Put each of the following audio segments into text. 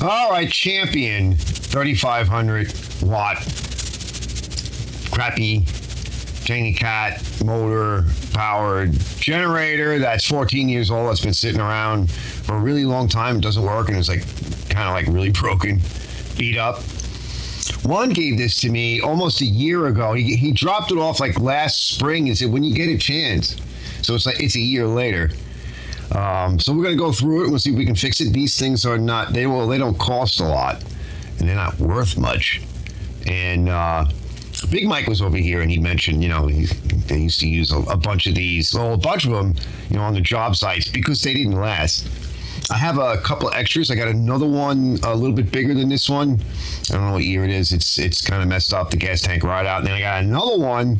All right, Champion 3500 watt crappy Tiny Cat motor powered generator that's 14 years old. That's been sitting around for a really long time. It doesn't work and it's like kind of like really broken, beat up. One gave this to me almost a year ago. He dropped it off like last spring and said, when you get a chance. So it's a year later. So we're going to go through it and we'll see if we can fix it. These things are not, they don't cost a lot and they're not worth much. And Big Mike was over here and he mentioned, they used to use a bunch of these, well, a bunch of them, on the job sites because they didn't last. I have a couple of extras. I got another one a little bit bigger than this one. I don't know what year it is. It's kind of messed up, the gas tank right out. And then I got another one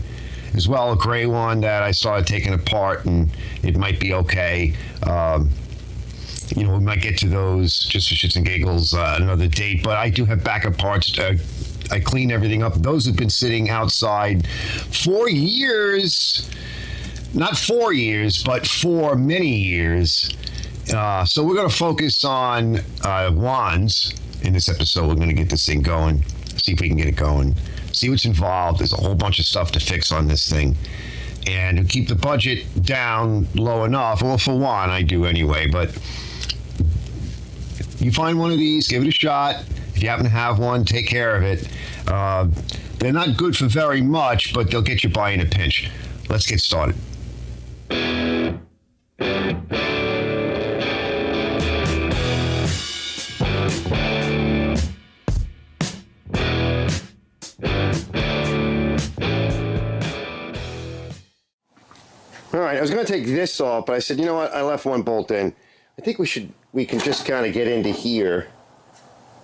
as well, a gray one that I started taking apart, and it might be okay. We might get to those just for shits and giggles another date, but I do have backup parts. I clean everything up. Those have been sitting outside for years. Not 4 years, but for many years. So we're going to focus on wands in this episode. We're going to get this thing going, see if we can get it going. See what's involved. There's a whole bunch of stuff to fix on this thing. And to keep the budget down low enough, well, for one, I do anyway, but you find one of these, give it a shot. If you happen to have one, take care of it. They're not good for very much, but they'll get you by in a pinch. Let's get started. All right, I was going to take this off, but I said, you know what? I left one bolt in. I think we can just kind of get into here.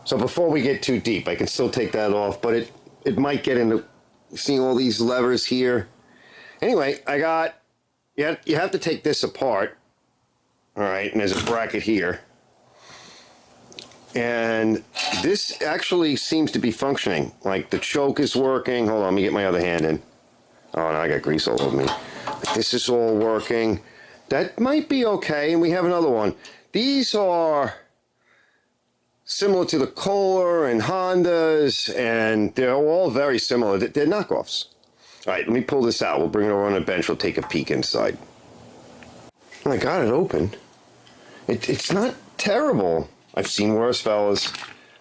So before we get too deep, I can still take that off, but it might get into seeing all these levers here. Anyway, you have to take this apart. All right, and there's a bracket here. And this actually seems to be functioning. Like the choke is working. Hold on, let me get my other hand in. Oh, no, I got grease all over me. This is all working. That might be okay. And we have another one. These are similar to the Kohler and Hondas, and they're all very similar. They're knockoffs. All right, let me pull this out. We'll bring it over on the bench. We'll take a peek inside. I got it open. It's not terrible. I've seen worse, fellas.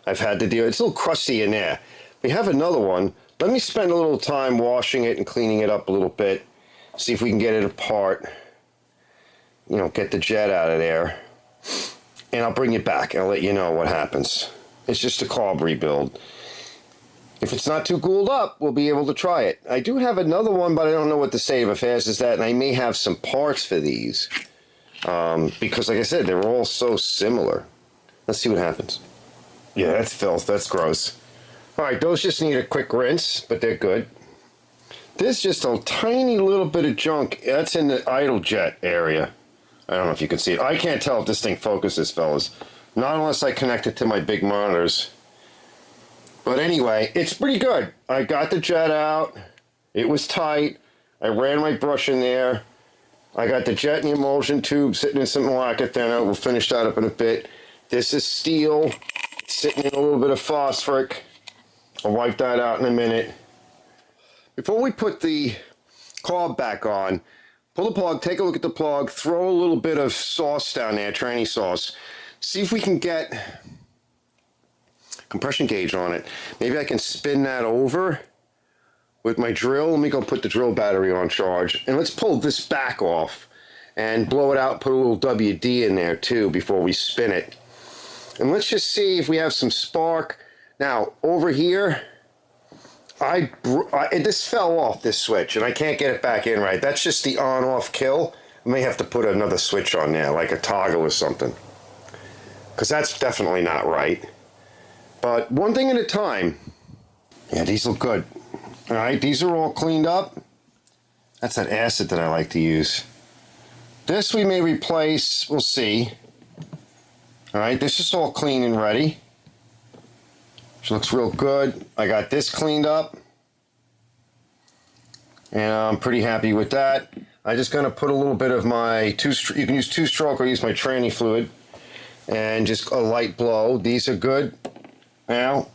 I've had to deal. It's a little crusty in there. We have another one. Let me spend a little time washing it and cleaning it up a little bit. See if we can get it apart. Get the jet out of there. And I'll bring it back. I'll let you know what happens. It's just a carb rebuild. If it's not too cooled up, we'll be able to try it. I do have another one, but I don't know what the state of affairs is that, and I may have some parts for these. Because, like I said, they're all so similar. Let's see what happens. Yeah, that's filth. That's gross. All right, those just need a quick rinse, but they're good. There's just a tiny little bit of junk. That's in the idle jet area. I don't know if you can see it. I can't tell if this thing focuses, fellas. Not unless I connect it to my big monitors. But anyway, it's pretty good. I got the jet out. It was tight. I ran my brush in there. I got the jet and the emulsion tube sitting in some lacquer thinner. We'll finish that up in a bit. This is steel. Sitting in a little bit of phosphoric. I'll wipe that out in a minute. Before we put the carb back on, pull the plug, take a look at the plug, throw a little bit of sauce down there, tranny sauce. See if we can get compression gauge on it. Maybe I can spin that over with my drill. Let me go put the drill battery on charge. And let's pull this back off and blow it out, put a little WD in there too before we spin it. And let's just see if we have some spark. Now, over here, this fell off, this switch, and I can't get it back in right. That's just the on-off kill. I may have to put another switch on there, like a toggle or something, because that's definitely not right. But one thing at a time. Yeah, these look good. All right, these are all cleaned up. That's that acid that I like to use. This we may replace, we'll see. All right, this is all clean and ready. Which looks real good. I got this cleaned up. And I'm pretty happy with that. I'm just going to put a little bit of my you can use two-stroke or use my tranny fluid. and just a light blow. These are good now.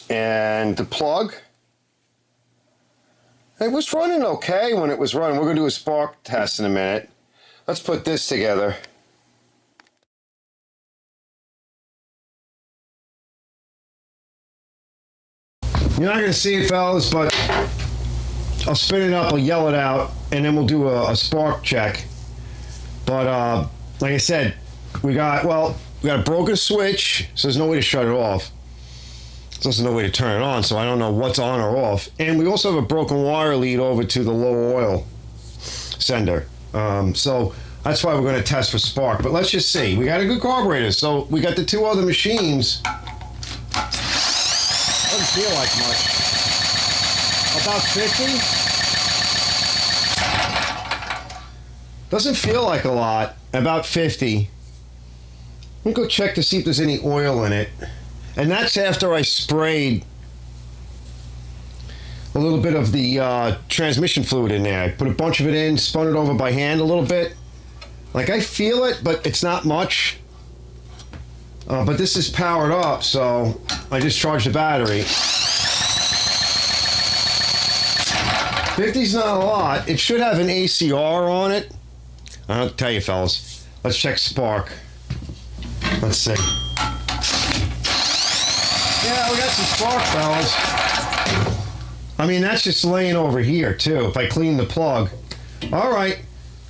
And the plug, it was running okay when it was running. We're going to do a spark test in a minute. Let's put this together. You're not going to see it, fellas, but I'll spin it up, I'll yell it out, and then we'll do a spark check. But like I said, we got a broken switch, so there's no way to shut it off. There's also no way to turn it on, so I don't know what's on or off. And we also have a broken wire lead over to the low oil sender. So that's why we're going to test for spark. But let's just see. We got a good carburetor. So we got the two other machines. Doesn't feel like much. About 50. Doesn't feel like a lot. About 50. Let me go check to see if there's any oil in it. And that's after I sprayed a little bit of the transmission fluid in there. I put a bunch of it in, spun it over by hand a little bit. Like, I feel it, but it's not much. But this is powered up, so I just charged the battery. 50's not a lot. It should have an ACR on it. I don't tell you, fellas. Let's check spark. Let's see. Yeah, we got some spark, fellas. I mean, that's just laying over here, too, if I clean the plug. All right.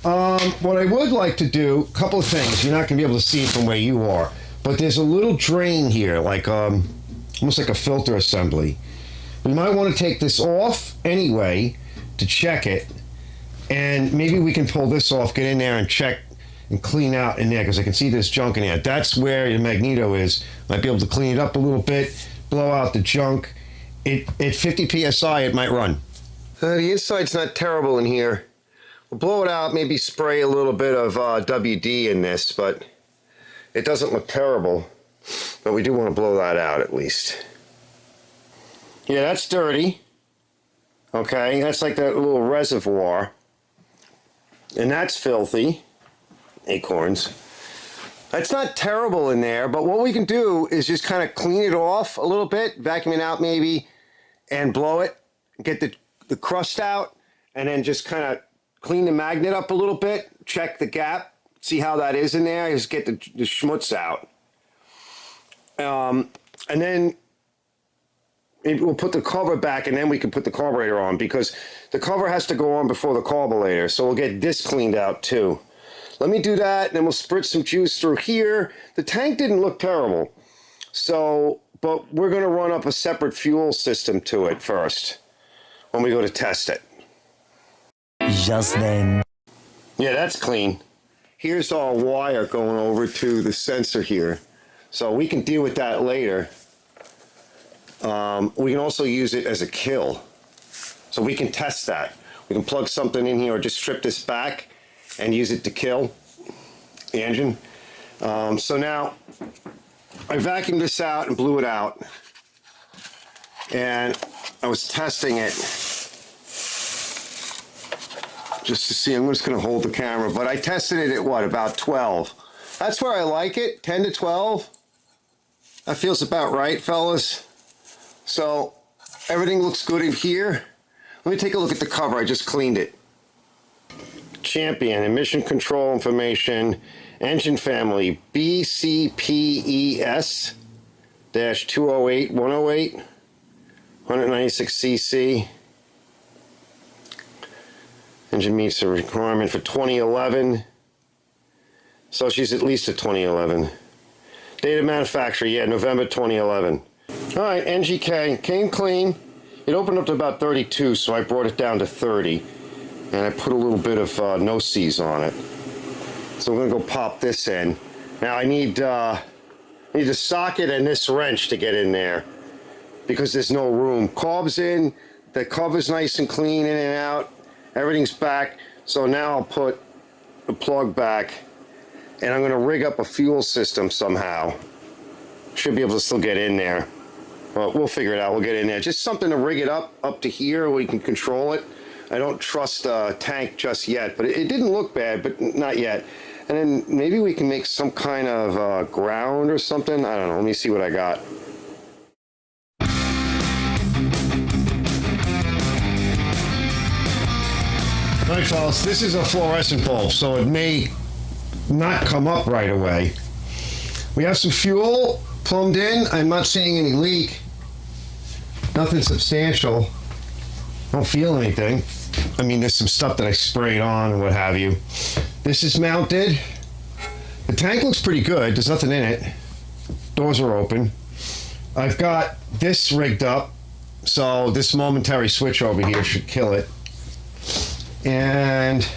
What I would like to do, a couple of things. You're not going to be able to see it from where you are. But there's a little drain here, like almost like a filter assembly. We might want to take this off anyway to check it. And maybe we can pull this off, get in there and check and clean out in there, because I can see this junk in there. That's where the magneto is. Might be able to clean it up a little bit, blow out the junk. At 50 psi, it might run. The inside's not terrible in here. We'll blow it out, maybe spray a little bit of WD in this, but it doesn't look terrible. But we do want to blow that out at least. Yeah, that's dirty. Okay, that's like that little reservoir. And that's filthy. Acorns. That's not terrible in there, but what we can do is just kind of clean it off a little bit, vacuum it out maybe, and blow it, get the crust out, and then just kind of clean the magnet up a little bit, check the gap, see how that is in there, just get the schmutz out. And then we'll put the cover back, and then we can put the carburetor on, because the cover has to go on before the carburetor, so we'll get this cleaned out too. Let me do that, and then we'll spritz some juice through here. The tank didn't look terrible, but we're going to run up a separate fuel system to it first when we go to test it. Just then. Yeah, that's clean. Here's our wire going over to the sensor here, so we can deal with that later. We can also use it as a kill, so we can test that. We can plug something in here or just strip this back and use it to kill the engine. So now I vacuumed this out and blew it out, and I was testing it just to see. I'm just going to hold the camera, but I tested it at what, about 12. That's where I like it, 10 to 12. That feels about right, fellas. So everything looks good in here. Let me take a look at the cover. I just cleaned it. Champion, emission control information, engine family BCPES-208-108, 196 cc. Engine meets the requirement for 2011. So she's at least a 2011. Date of manufacture, yeah, November 2011. All right, NGK, came clean. It opened up to about 32, so I brought it down to 30. And I put a little bit of no-sees on it. So we're gonna go pop this in. Now I need the socket and this wrench to get in there, because there's no room. Carb's in, the cover's nice and clean in and out. Everything's back. So now I'll put the plug back, and I'm gonna rig up a fuel system somehow. Should be able to still get in there. Well, we'll figure it out. We'll get in there. Just something to rig it up to here where we can control it. I don't trust the tank just yet, but it didn't look bad, but not yet. And then maybe we can make some kind of ground or something. I don't know. Let me see what I got. All right, fellas, this is a fluorescent bulb, so it may not come up right away. We have some fuel plumbed in. I'm not seeing any leak. Nothing substantial. Don't feel anything. I mean, there's some stuff that I sprayed on and what have you. This is mounted. The tank looks pretty good. There's nothing in it. Doors are open. I've got this rigged up, so this momentary switch over here should kill it. And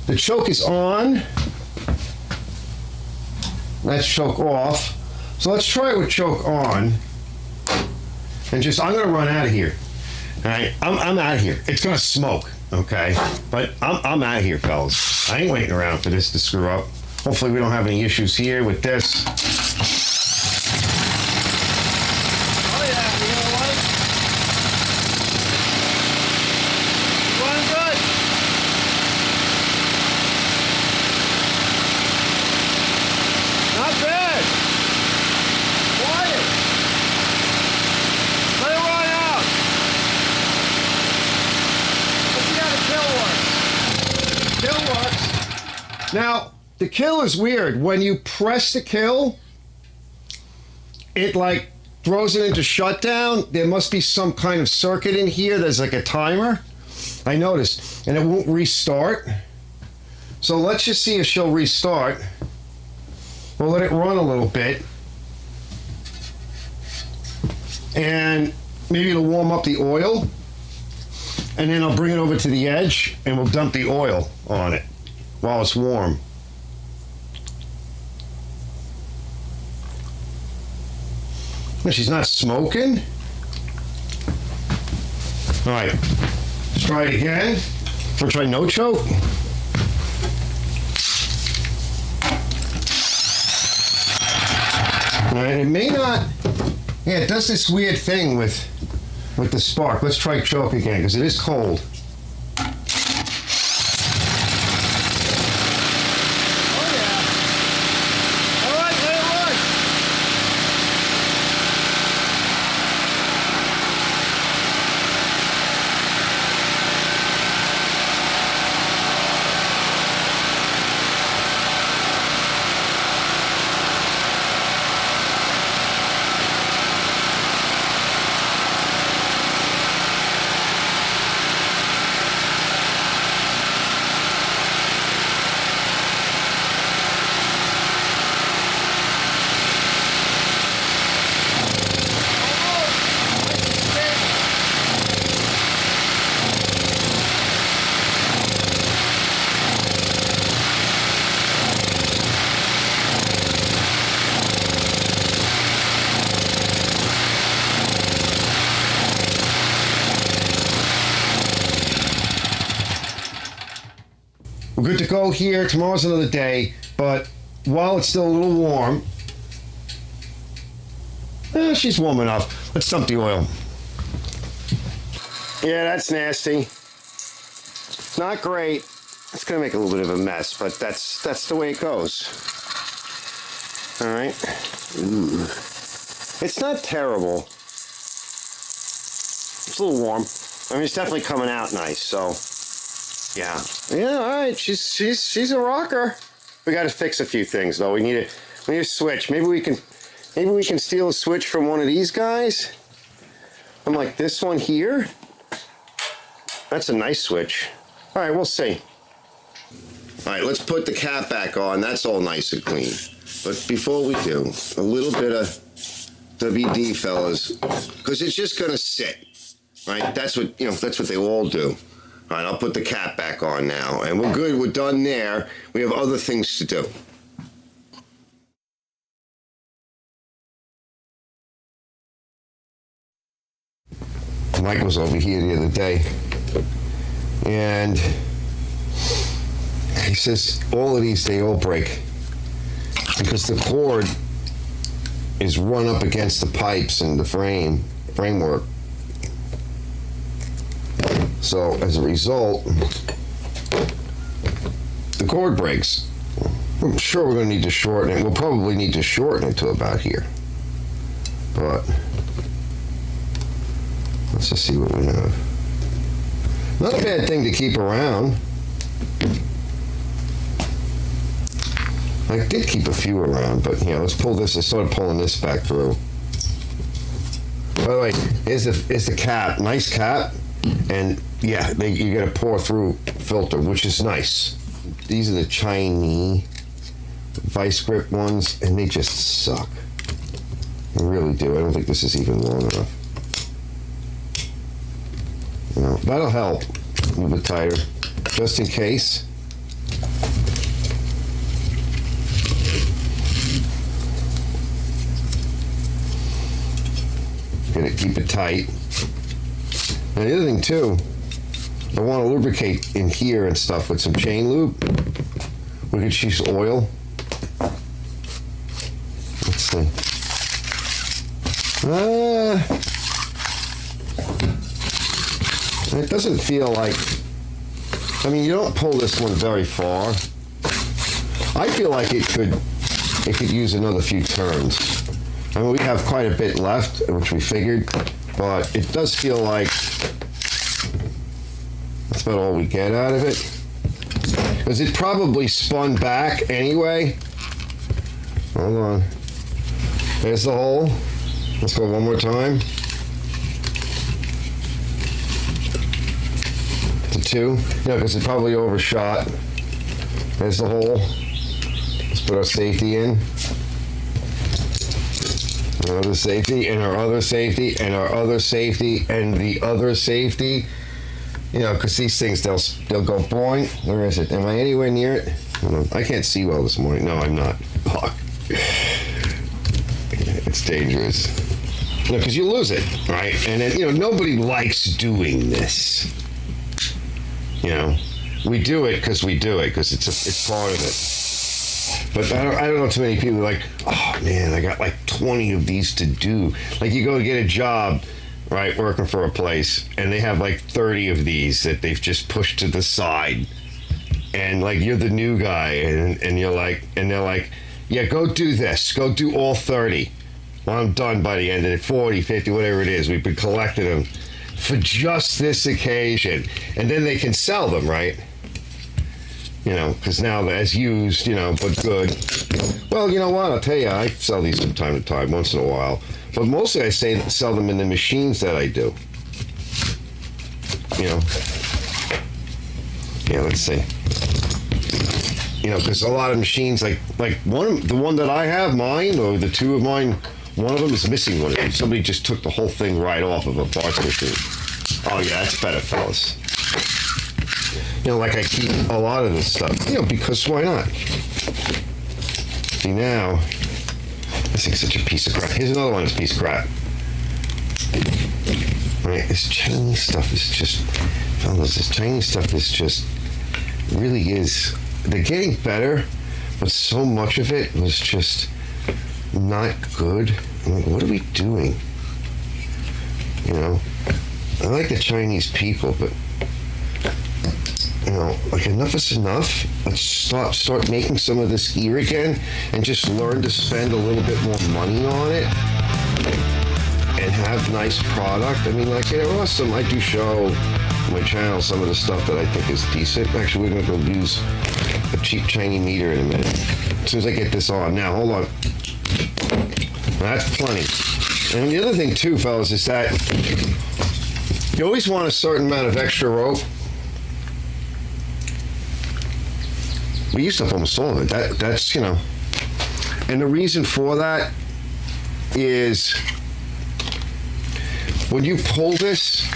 the choke is on. That's choke off. So let's try it with choke on. And I'm gonna run out of here. All right, I'm out of here. It's gonna smoke, okay? But I'm out of here, fellas. I ain't waiting around for this to screw up. Hopefully we don't have any issues here with this. Oh yeah, you know what? Running good. Not bad. Quiet. Let it run out. Let's see how the kill works. Kill works. Now, the kill is weird. When you press the kill, it like throws it into shutdown. There must be some kind of circuit in here. There's like a timer. I noticed. And it won't restart. So let's just see if she'll restart. We'll let it run a little bit. And maybe it'll warm up the oil. And then I'll bring it over to the edge and we'll dump the oil on it while it's warm. She's not smoking. All right, let's try it again. We'll try no choke. All right, it may not. Yeah, it does this weird thing with the spark. Let's try choke again because it is cold. We're good to go here. Tomorrow's another day, but while it's still a little warm, she's warm enough. Let's dump the oil. Yeah, that's nasty. It's not great. It's gonna make a little bit of a mess, but that's the way it goes. All right. Ooh. It's not terrible. It's a little warm. I mean, it's definitely coming out nice. So, yeah. All right. She's a rocker. We got to fix a few things though. We need a switch. Maybe we can steal a switch from one of these guys. I'm like this one here. That's a nice switch. All right, we'll see. All right, let's put the cap back on. That's all nice and clean. But before we do, a little bit of WD, fellas, because it's just gonna sit, right? That's what they all do. All right, I'll put the cap back on now, and we're good. We're done there. We have other things to do. Mike was over here the other day, and he says all of these, they all break because the cord is run up against the pipes and the framework. So as a result, the cord breaks. I'm sure we're going to need to shorten it. We'll probably need to shorten it to about here. But let's just see what we have. Not a bad thing to keep around. I did keep a few around, but let's pull this. I started pulling this back through. By the way, here's the cap. Nice cap. And yeah, you got a pour through filter, which is nice. These are the Chinese vice grip ones, and they just suck. They really do. I don't think this is even long enough. That'll help. A little bit tighter, just in case. Keep it tight. Now the other thing too, I want to lubricate in here and stuff with some chain lube. We could use oil. Let's see. It doesn't feel like, you don't pull this one very far. I feel like it could use another few turns. We have quite a bit left, which we figured, but it does feel like that's about all we get out of it. Because it probably spun back anyway. Hold on. There's the hole. Let's go one more time. To 2. Because it probably overshot. There's the hole. Let's put our safety in. Our other safety, and our other safety, and our other safety, and the other safety. Because these things, they'll go boing. Where is it? Am I anywhere near it? I can't see well this morning. No, I'm not. Fuck. It's dangerous. Because you lose it, right? And then, nobody likes doing this. We do it because we do it, because it's part of it. But I don't know too many people like, oh man, I got like 20 of these to do. Like you go get a job, right, working for a place, and they have like 30 of these that they've just pushed to the side. And like you're the new guy, and you're like, and they're like, yeah, go do this. Go do all 30. Well, I'm done by the end of it, 40, 50, whatever it is. We've been collecting them for just this occasion. And then they can sell them, right? Because now as used, but good. Well, you know what? I'll tell you, I sell these from time to time, once in a while. But mostly I sell them in the machines that I do. Yeah, let's see. Because a lot of machines, like the one that I have, mine, or the 2 of mine, one of them is missing one of these. Somebody just took the whole thing right off of a parts machine. Oh yeah, that's better, fellas. Like I keep a lot of this stuff, because why not? See now, this thing's such a piece of crap. Here's another one that's a piece of crap. Right, this Chinese stuff is just, fellas, this Chinese stuff is just, really is, they're getting better, but so much of it was just not good. I'm like, what are we doing? I like the Chinese people, but enough is enough. Let's start making some of this here again, and just learn to spend a little bit more money on it, and have nice product. Awesome. I do show on my channel some of the stuff that I think is decent. Actually, we're gonna go use a cheap Chinese meter in a minute. As soon as I get this on. Now, hold on. That's plenty. And the other thing too, fellas, is that you always want a certain amount of extra rope. We used up almost all of it. That's and the reason for that is when you pull this,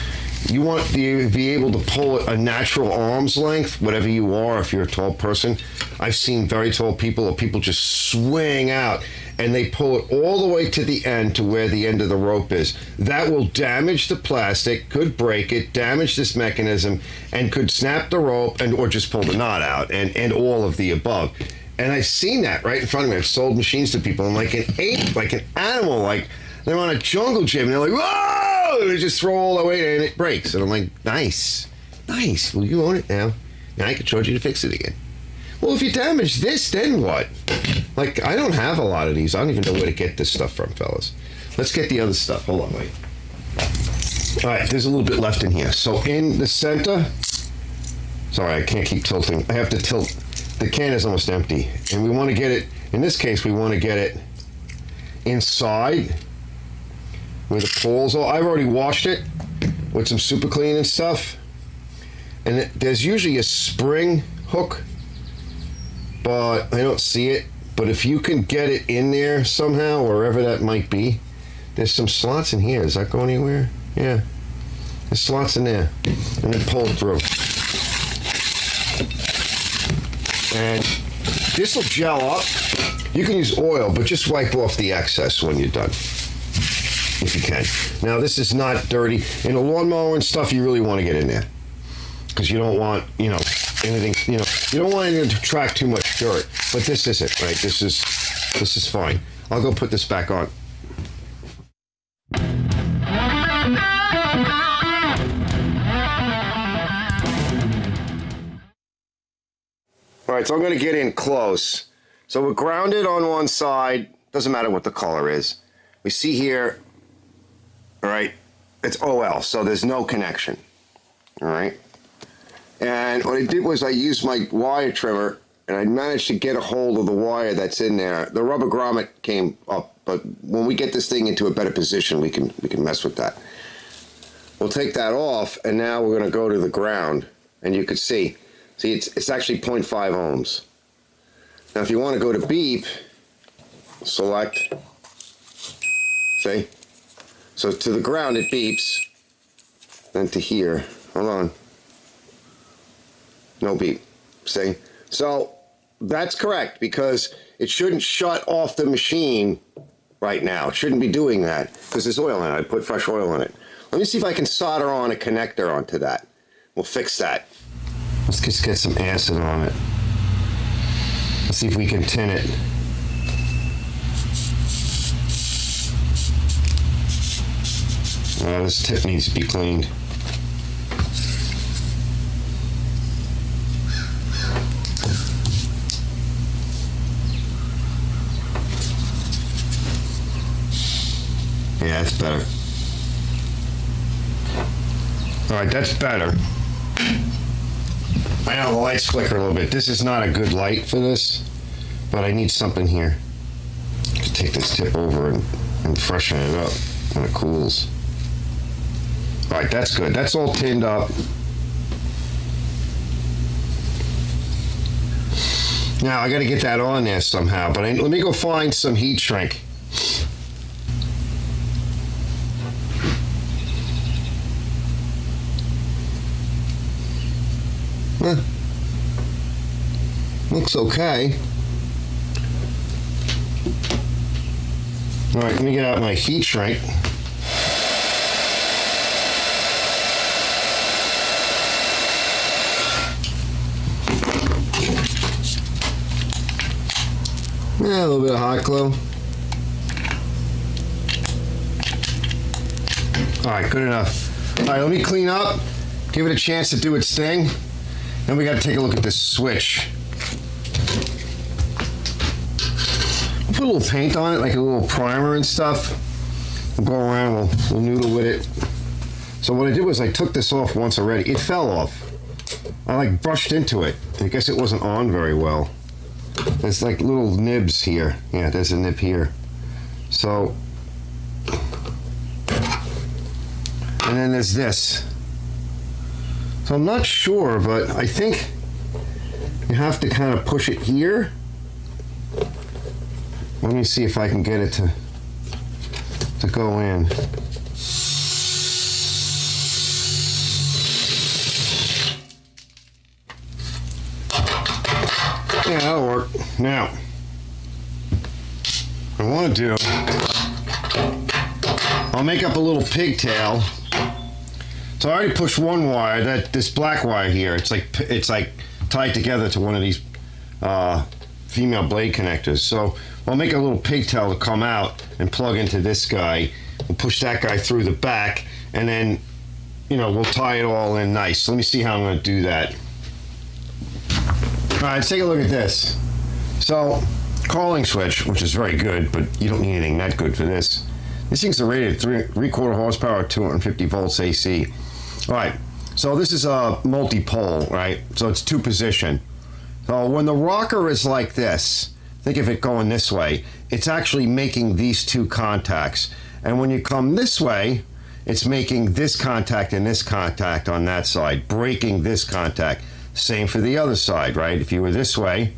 you want to be able to pull it a natural arm's length, whatever you are. If you're a tall person, I've seen very tall people, or people just swing out and they pull it all the way to the end, to where the end of the rope is. That will damage the plastic, could break it, damage this mechanism, and could snap the rope, or just pull the knot out, and all of the above. And I've seen that right in front of me. I've sold machines to people, and like an ape, like an animal, like they're on a jungle gym, and they're like, whoa! And they just throw all the weight, and it breaks. And I'm like, nice. Well, you own it now. Now I can charge you to fix it again. Well, if you damage this, then what? Like, I don't have a lot of these. I don't even know where to get this stuff from, fellas. Let's get the other stuff. Hold on, wait. All right, there's a little bit left in here. So in the center, sorry, I can't keep tilting. I have to tilt. The can is almost empty. And we want to get it, in this case, we want to get it inside where the poles are. I've already washed it with some super clean and stuff. And there's usually a spring hook, but I don't see it. But if you can get it in there somehow, wherever that might be, there's some slots in here. Does that go anywhere? Yeah. There's slots in there. And then pull it through. And this will gel up. You can use oil, but just wipe off the excess when you're done, if you can. Now, this is not dirty. In a lawnmower and stuff, you really want to get in there, because you don't want, anything, you don't want anything to attract too much dirt. But this isn't, right? This is fine. I'll go put this back on. All right, so I'm going to get in close. So we're grounded on one side. Doesn't matter what the color is. We see here, all right, it's OL, so there's no connection. All right. And what I did was I used my wire trimmer, and I managed to get a hold of the wire that's in there. The rubber grommet came up, but when we get this thing into a better position, we can mess with that. We'll take that off, and now we're going to go to the ground, and you can see it's actually 0.5 ohms. Now, if you want to go to beep, select, see? So to the ground it beeps, then to here, hold on. No beep, see? So that's correct, because it shouldn't shut off the machine right now. It shouldn't be doing that, because there's oil in it. I put fresh oil in it. Let me see if I can solder on a connector onto that. We'll fix that. Let's just get some acid on it. Let's see if we can tin it. This tip needs to be cleaned. Yeah, that's better. All right, that's better. I know the lights flicker a little bit. This is not a good light for this, but I need something here to take this tip over and freshen it up when it cools. All right, that's good. That's all tinned up. Now, I got to get that on there somehow, but let me go find some heat shrink. Looks okay. All right, let me get out my heat shrink. Yeah, a little bit of hot glue. All right, good enough. All right, let me clean up, give it a chance to do its thing. Then we got to take a look at this switch. We'll put a little paint on it, like a little primer and stuff. We'll go around, we'll noodle with it. So what I did was I took this off once already. It fell off. I brushed into it. I guess it wasn't on very well. There's like little nibs here. Yeah, there's a nib here. So, and then there's this. So I'm not sure, but I think you have to kind of push it here. Let me see if I can get it to go in. Yeah, that'll work. Now, what I want to do, I'll make up a little pigtail. So I already pushed one wire, this black wire here. It's like tied together to one of these female blade connectors. So I'll make a little pigtail to come out and plug into this guy. We'll push that guy through the back, and then, we'll tie it all in nice. Let me see how I'm going to do that. All right, let's take a look at this. So, calling switch, which is very good, but you don't need anything that good for this. This thing's rated 3/4 horsepower, 250 volts AC. All right, so this is a multi-pole, right? So it's 2-position. So when the rocker is like this, think of it going this way, it's actually making these 2 contacts. And when you come this way, it's making this contact and this contact on that side, breaking this contact. Same for the other side, right? If you were this way,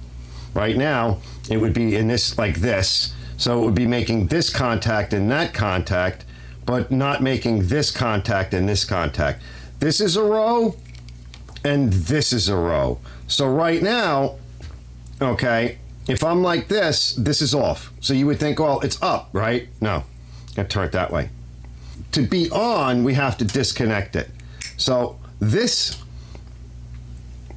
right now, it would be in this, like this. So it would be making this contact and that contact, but not making this contact and this contact. This is a row, and this is a row. So right now, okay, if I'm like this, this is off. So you would think, well, it's up, right? No, gotta turn it that way. To be on, we have to disconnect it. So this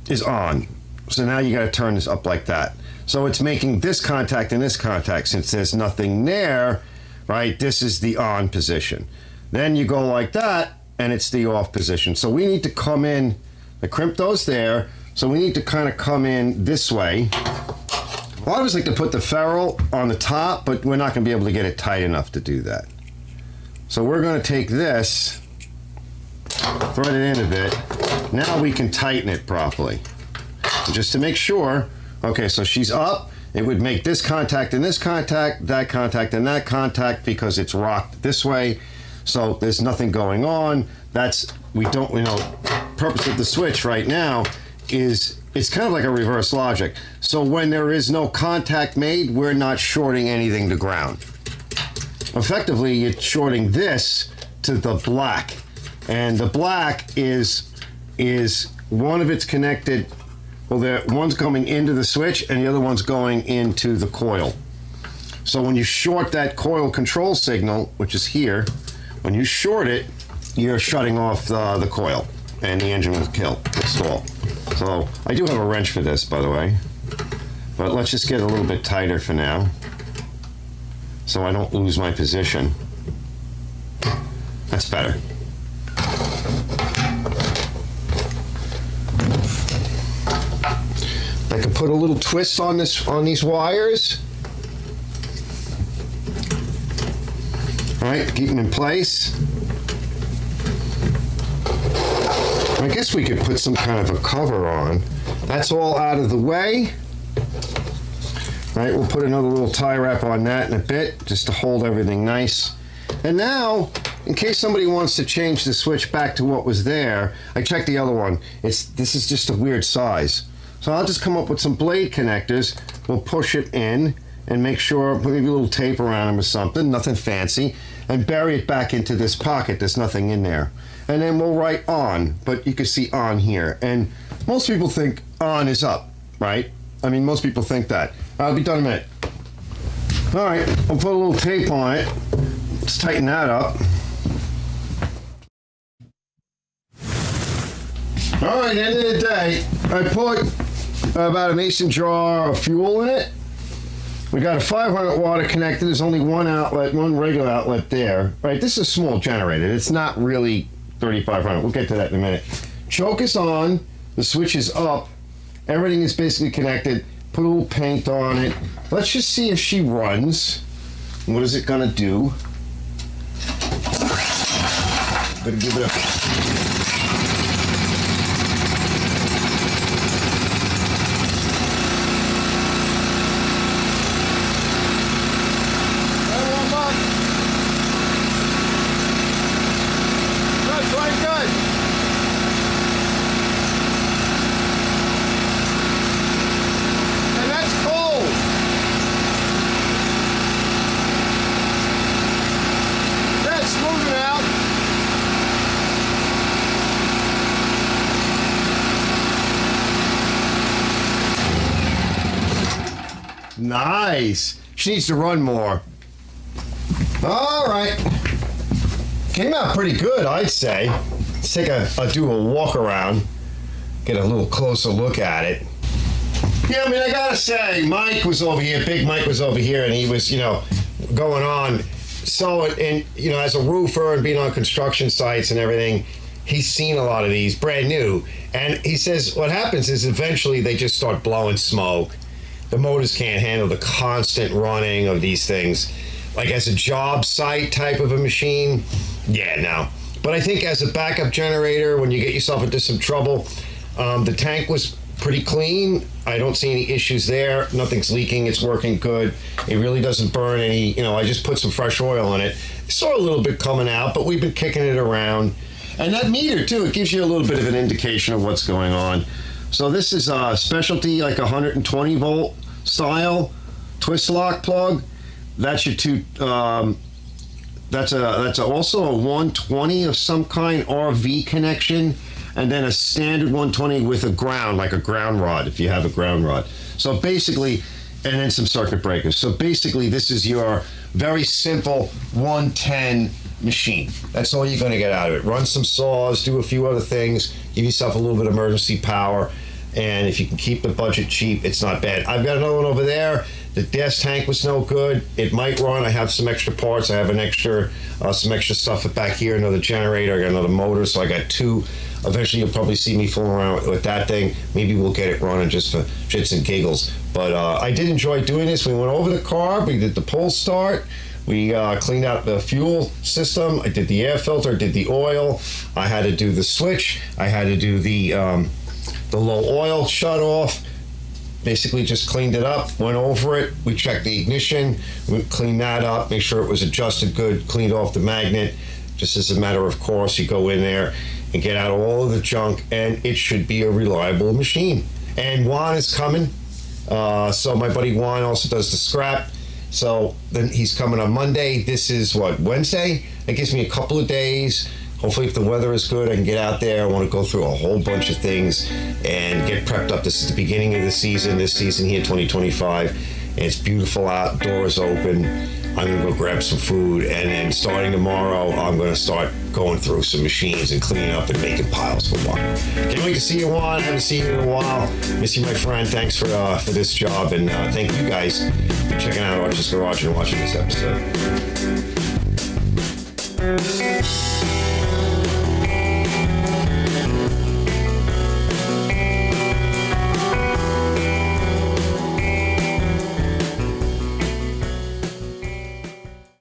is on. So now you gotta turn this up like that. So it's making this contact and this contact. Since there's nothing there, right, this is the on position. Then you go like that, and it's the off position. So we need to come in, I crimped those there, so we need to kind of come in this way. A lot of us like to put the ferrule on the top, but we're not gonna be able to get it tight enough to do that. So we're gonna take this, thread it in a bit. Now we can tighten it properly. Just to make sure, okay, so she's up, it would make this contact and this contact, that contact and that contact because it's rocked this way. So there's nothing going on. That's, we don't, purpose of the switch right now is, it's kind of like a reverse logic. So when there is no contact made, we're not shorting anything to ground. Effectively, it's shorting this to the black. And the black is one of it's connected, well, one's coming into the switch and the other one's going into the coil. So when you short that coil control signal, which is here, when you short it, you're shutting off the coil and the engine will stall. So I do have a wrench for this, by the way, but let's just get a little bit tighter for now so I don't lose my position. That's better. I can put a little twist on these wires. All right, keep them in place. I guess we could put some kind of a cover on. That's all out of the way. All right, we'll put another little tie wrap on that in a bit, just to hold everything nice. And now, in case somebody wants to change the switch back to what was there, I checked the other one. This is just a weird size. So I'll just come up with some blade connectors. We'll push it in and make sure, put maybe a little tape around them or something, nothing fancy, and bury it back into this pocket. There's nothing in there. And then we'll write on, but you can see on here. And most people think on is up, right? I mean, most people think that. I'll be done in a minute. All right, I'll put a little tape on it. Let's tighten that up. All right, end of the day, I put about a mason jar of fuel in it. We got a 500 watt connected. There's only one outlet, one regular outlet there. Right, this is a small generator. It's not really 3500. We'll get to that in a minute. Choke is on. The switch is up. Everything is basically connected. Put a little paint on it. Let's just see if she runs. What is it gonna do? Better give it a... Nice. She needs to run more. All right. Came out pretty good, I'd say. Let's take do a walk around, get a little closer look at it. Yeah, I mean, I gotta say, Mike was over here, Big Mike was over here, and he was, going on. So, and as a roofer and being on construction sites and everything, he's seen a lot of these, brand new. And he says what happens is eventually they just start blowing smoke. The motors can't handle the constant running of these things. Like as a job site type of a machine, yeah, no. But I think as a backup generator, when you get yourself into some trouble, the tank was pretty clean. I don't see any issues there. Nothing's leaking. It's working good. It really doesn't burn any. I just put some fresh oil in it. Saw a little bit coming out, but we've been kicking it around. And that meter, too, it gives you a little bit of an indication of what's going on. So this is a specialty, like 120 volt style twist lock plug. That's your two. That's also a 120 of some kind RV connection, and then a standard 120 with a ground, like a ground rod, if you have a ground rod. So basically, and then some circuit breakers. So basically, this is your very simple 110 machine. That's all you're going to get out of it. Run some saws, do a few other things, give yourself a little bit of emergency power, and if you can keep the budget cheap, it's not bad. I've got another one over there. The gas tank was no good. It might run. I have some extra parts. I have some extra stuff back here, another generator. I got another motor, so I got two. Eventually, you'll probably see me fooling around with that thing. Maybe we'll get it running just for shits and giggles. But I did enjoy doing this. We went over the carb. We did the pull start. We cleaned out the fuel system. I did the air filter. Did the oil. I had to do the switch. I had to do the low oil shut off. Basically just cleaned it up, went over it. We checked the ignition, we cleaned that up, make sure it was adjusted good, cleaned off the magnet. Just as a matter of course, you go in there and get out all of the junk, and it should be a reliable machine. And Juan is coming. So my buddy Juan also does the scrap. So then he's coming on Monday. This is Wednesday? That gives me a couple of days. Hopefully, if the weather is good, I can get out there. I want to go through a whole bunch of things and get prepped up. This is the beginning of the season, this season here, 2025. And it's beautiful out, doors open. I'm going to go grab some food. And then starting tomorrow, I'm going to start going through some machines and cleaning up and making piles for Juan. Can't wait to see you, Juan. Haven't seen you in a while. Miss you, my friend. Thanks for this job. And thank you guys for checking out Archer's Garage and watching this episode.